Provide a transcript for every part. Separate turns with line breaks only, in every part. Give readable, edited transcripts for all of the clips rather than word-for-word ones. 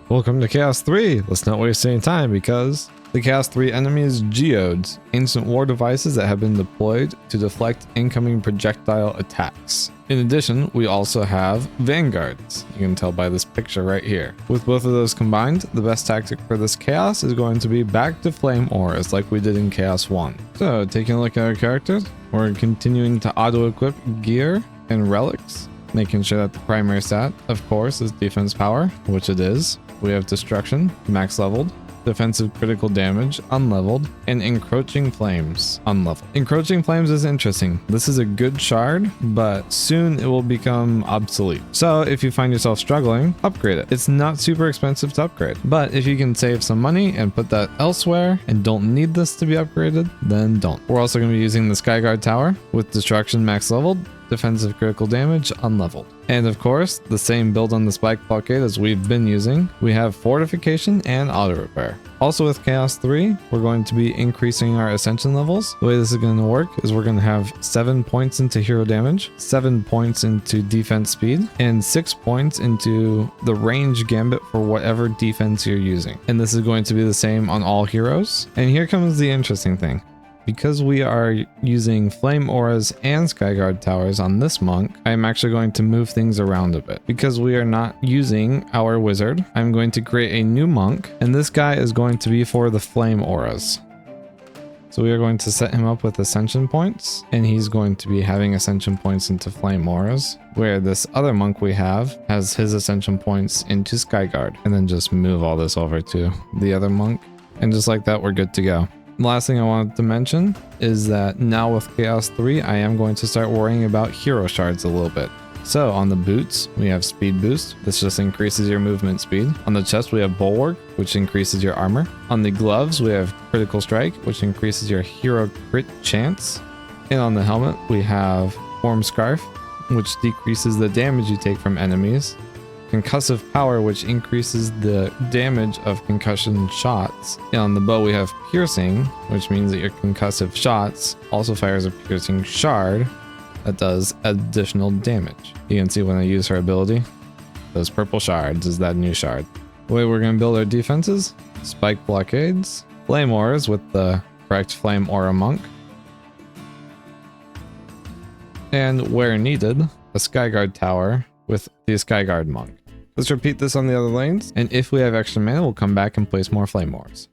Welcome to Chaos 3! Let's not waste any time because the Chaos 3 enemy is geodes, ancient war devices that have been deployed to deflect incoming projectile attacks. In addition, we also have vanguards. You can tell by this picture right here. With both of those combined, the best tactic for this chaos is going to be back to flame auras like we did in Chaos 1. So, taking a look at our characters, we're continuing to auto-equip gear and relics, making sure that the primary stat, of course, is defense power, which it is. We have destruction, max leveled, defensive critical damage, unleveled, and encroaching flames, unleveled. Encroaching flames is interesting. This is a good shard, but soon it will become obsolete. So if you find yourself struggling, upgrade it. It's not super expensive to upgrade, but if you can save some money and put that elsewhere and don't need this to be upgraded, then don't. We're also going to be using the Skyguard Tower with destruction max leveled, defensive critical damage unleveled. And of course, the same build on the spike blockade as we've been using. We have fortification and auto repair. Also with Chaos 3, we're going to be increasing our ascension levels. The way this is going to work is we're going to have 7 points into hero damage, 7 points into defense speed, and 6 points into the range gambit for whatever defense you're using. And this is going to be the same on all heroes. And here comes the interesting thing. Because we are using flame auras and Skyguard towers on this monk, I'm actually going to move things around a bit. Because we are not using our wizard, I'm going to create a new monk, and this guy is going to be for the flame auras. So we are going to set him up with ascension points, and he's going to be having ascension points into flame auras, where this other monk we have has his ascension points into Skyguard, and then just move all this over to the other monk. And just like that, we're good to go. The last thing I wanted to mention is that now with Chaos 3, I am going to start worrying about hero shards a little bit. So on the boots, we have speed boost. This just increases your movement speed. On the chest, we have bulwark, which increases your armor. On the gloves, we have critical strike, which increases your hero crit chance. And on the helmet, we have form scarf, which decreases the damage you take from enemies. Concussive power, which increases the damage of concussion shots. And on the bow we have piercing, which means that your concussive shots also fires a piercing shard that does additional damage. You can see when I use her ability, those purple shards is that new shard. The way we're going to build our defenses: spike blockades, flame auras with the correct flame aura monk, and where needed, a Skyguard tower with the Skyguard monk. Let's repeat this on the other lanes, and if we have extra mana, we'll come back and place more flame auras.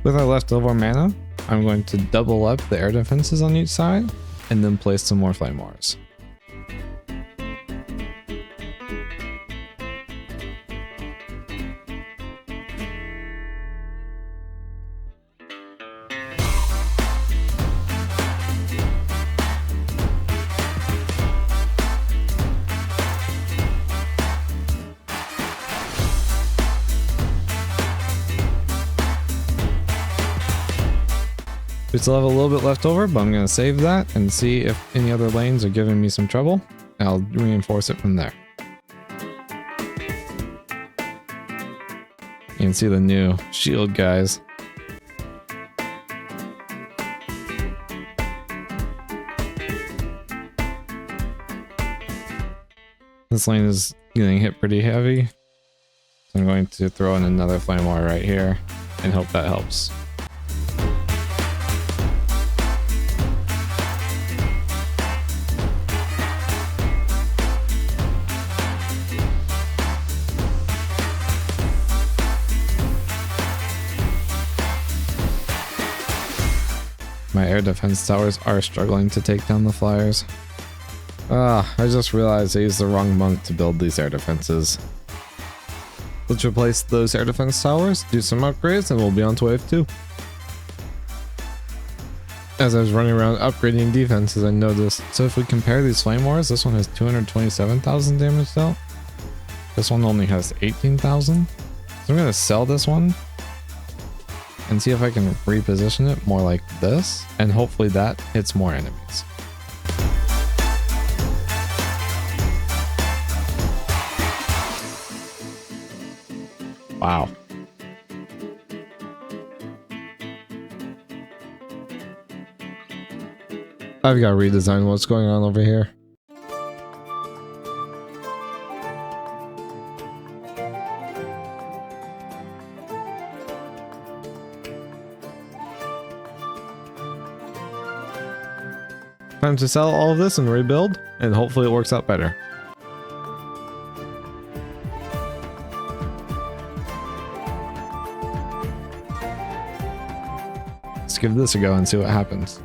With our leftover mana, I'm going to double up the air defenses on each side, and then place some more flame auras. We still have a little bit left over, but I'm going to save that and see if any other lanes are giving me some trouble. I'll reinforce it from there. You can see the new shield guys. This lane is getting hit pretty heavy, so I'm going to throw in another flame aura right here and hope that helps. My air defense towers are struggling to take down the flyers. I just realized I used the wrong monk to build these air defenses. Let's replace those air defense towers, do some upgrades, and we'll be on to wave 2. As I was running around upgrading defenses, I noticed, so if we compare these flame wars, this one has 227,000 damage dealt. This one only has 18,000. So I'm going to sell this one and see if I can reposition it more like this, and hopefully that hits more enemies. Wow. I've got to redesign what's going on over here. Time to sell all of this and rebuild, and hopefully it works out better. Let's give this a go and see what happens.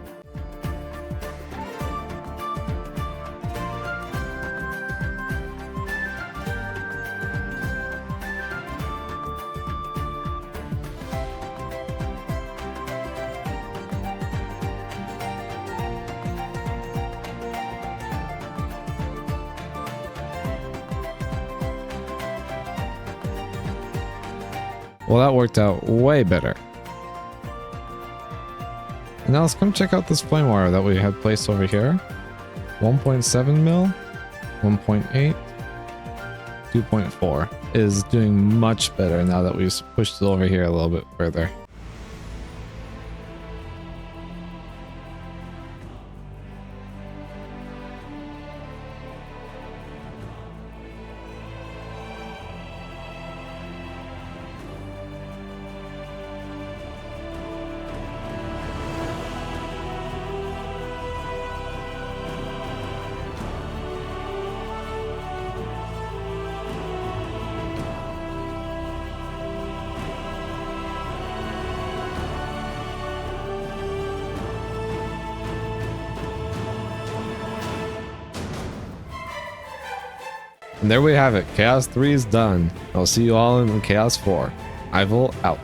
Well, that worked out way better. Now let's come check out this flame wire that we had placed over here. 1.7 mil, 1.8, 2.4 is doing much better now that we've pushed it over here a little bit further. And there we have it. Chaos 3 is done. I'll see you all in Chaos 4. Ivel out.